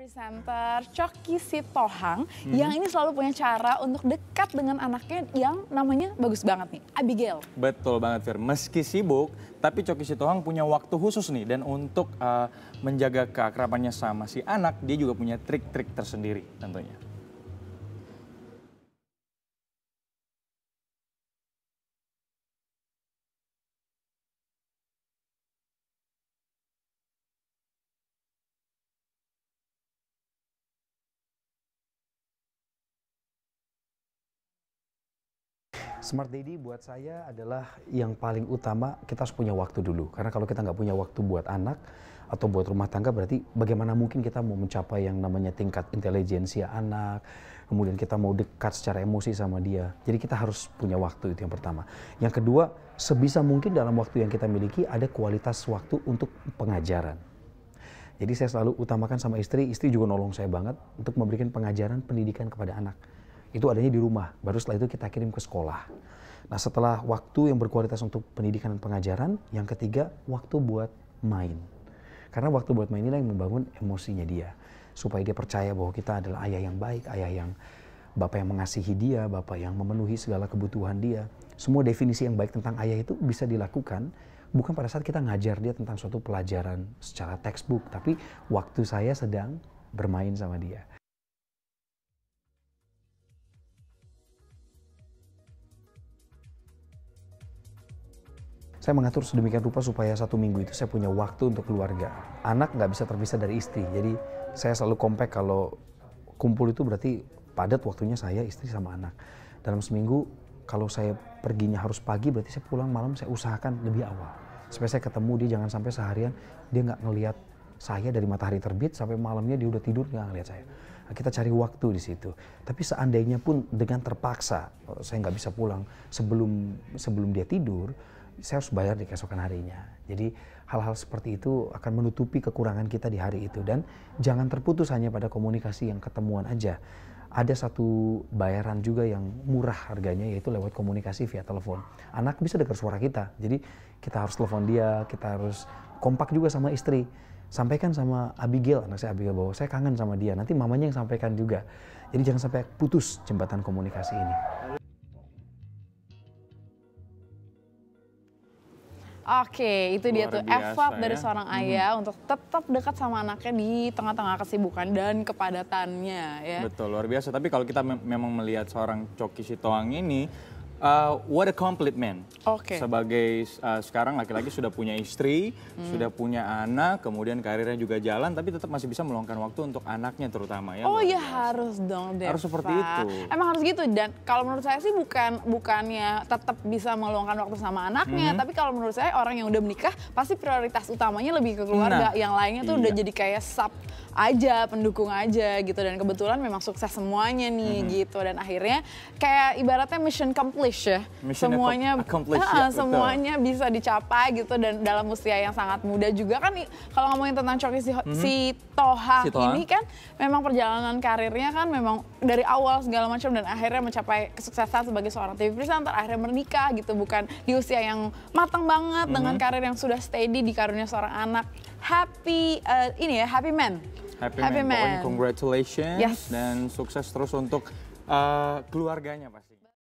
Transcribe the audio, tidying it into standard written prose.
Presenter Choky Sitohang yang ini selalu punya cara untuk dekat dengan anaknya yang namanya bagus banget nih, Abigail. Betul banget Fir, meski sibuk tapi Choky Sitohang punya waktu khusus nih dan untuk menjaga keakrabannya sama si anak dia juga punya trik-trik tersendiri tentunya. Smart Daddy buat saya adalah yang paling utama kita harus punya waktu dulu. Karena kalau kita nggak punya waktu buat anak atau buat rumah tangga berarti bagaimana mungkin kita mau mencapai yang namanya tingkat intelijensia anak. Kemudian kita mau dekat secara emosi sama dia. Jadi kita harus punya waktu, itu yang pertama. Yang kedua, sebisa mungkin dalam waktu yang kita miliki ada kualitas waktu untuk pengajaran. Jadi saya selalu utamakan sama istri juga nolong saya banget untuk memberikan pengajaran pendidikan kepada anak. Itu adanya di rumah, baru setelah itu kita kirim ke sekolah. Nah setelah waktu yang berkualitas untuk pendidikan dan pengajaran, yang ketiga waktu buat main. Karena waktu buat main ini yang membangun emosinya dia. Supaya dia percaya bahwa kita adalah ayah yang baik, ayah yang bapak yang mengasihi dia, bapak yang memenuhi segala kebutuhan dia. Semua definisi yang baik tentang ayah itu bisa dilakukan bukan pada saat kita ngajar dia tentang suatu pelajaran secara textbook, tapi waktu saya sedang bermain sama dia. Saya mengatur sedemikian rupa supaya 1 minggu itu saya punya waktu untuk keluarga. Anak nggak bisa terpisah dari istri, jadi saya selalu compact kalau kumpul itu berarti padat waktunya saya, istri, sama anak. Dalam seminggu kalau saya perginya harus pagi berarti saya pulang malam saya usahakan lebih awal. Supaya saya ketemu dia, jangan sampai seharian dia nggak ngelihat saya dari matahari terbit sampai malamnya dia udah tidur nggak ngelihat saya. Nah, kita cari waktu di situ. Tapi seandainya pun dengan terpaksa saya nggak bisa pulang sebelum dia tidur, saya harus bayar di keesokan harinya. Jadi hal-hal seperti itu akan menutupi kekurangan kita di hari itu. Dan jangan terputus hanya pada komunikasi yang ketemuan aja. Ada satu bayaran juga yang murah harganya, yaitu lewat komunikasi via telepon. Anak bisa dengar suara kita, jadi kita harus telepon dia, kita harus kompak juga sama istri. Sampaikan sama Abigail, anak saya Abigail, bahwa saya kangen sama dia. Nanti mamanya yang sampaikan juga. Jadi jangan sampai putus jembatan komunikasi ini. Oke, itu dia tuh effort dari ya. seorang ayah untuk tetap dekat sama anaknya di tengah-tengah kesibukan dan kepadatannya ya. Betul, luar biasa. Tapi kalau kita memang melihat seorang Choky Sitohang ini, what a complete man. Sebagai sekarang laki-laki sudah punya istri, sudah punya anak, kemudian karirnya juga jalan, tapi tetap masih bisa meluangkan waktu untuk anaknya terutama ya. Oh ya harus dong Deva. Harus seperti itu. Emang harus gitu, dan kalau menurut saya sih bukannya tetap bisa meluangkan waktu sama anaknya, tapi kalau menurut saya orang yang udah menikah pasti prioritas utamanya lebih ke keluarga. Yang lainnya tuh udah jadi kayak sub aja, pendukung aja gitu, dan kebetulan memang sukses semuanya nih gitu, dan akhirnya kayak ibaratnya mission accomplished ya. Semuanya semuanya bisa dicapai gitu, dan dalam usia yang sangat muda juga kan. Kalau ngomongin tentang Choky Sitohang ini kan memang perjalanan karirnya kan memang dari awal segala macam dan akhirnya mencapai kesuksesan sebagai seorang TV presenter, akhirnya menikah gitu, bukan di usia yang matang banget dengan karir yang sudah steady, dikaruniai seorang anak. Happy man. Pokoknya congratulations dan sukses terus untuk keluarganya pasti.